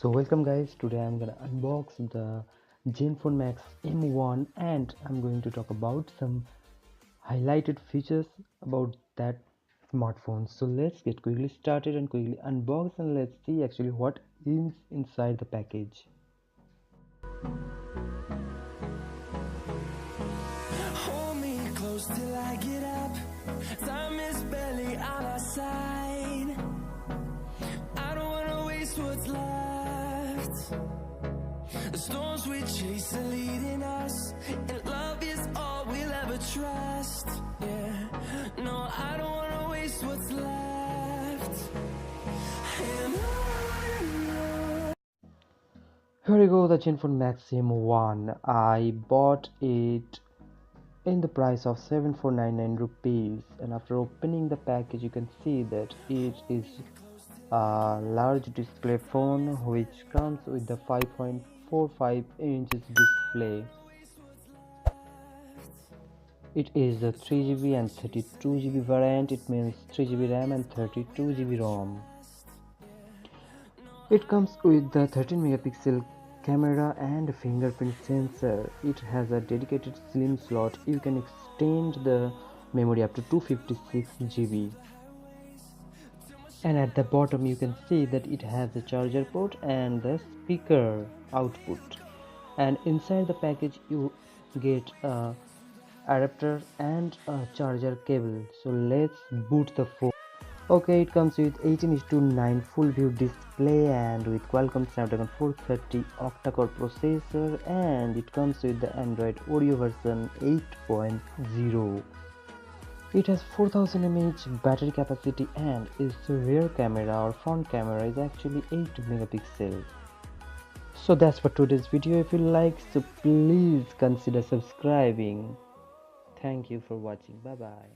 So welcome guys, today I'm gonna unbox the Zenfone Max M1 and I'm going to talk about some highlighted features about that smartphone. So let's get quickly started and quickly unbox and let's see actually what is inside the package. Hold me close till I get up. Time is barely on our side. I don't wanna waste what's left. The storms we chase are leading us, and love is all we'll ever trust. Yeah, no, I don't wanna waste what's left. And on. Here we go, the Zenfone Max M1. I bought it in the price of 7499 rupees, and after opening the package you can see that it is a large display phone which comes with the 5.45 inches display. It is a 3GB and 32GB variant. It means 3GB RAM and 32GB ROM. It comes with the 13 megapixel camera and fingerprint sensor. It has a dedicated SIM slot. You can extend the memory up to 256GB. And at the bottom you can see that it has a charger port and the speaker output. And inside the package you get a adapter and a charger cable. So let's boot the phone. Okay, it comes with 18:9 full view display and with Qualcomm Snapdragon 430 octa-core processor, and it comes with the Android Oreo version 8.0. It has 4000 mAh battery capacity and its rear camera or front camera is actually 8 megapixel. So that's for today's video. If you like, so please consider subscribing. Thank you for watching. Bye bye.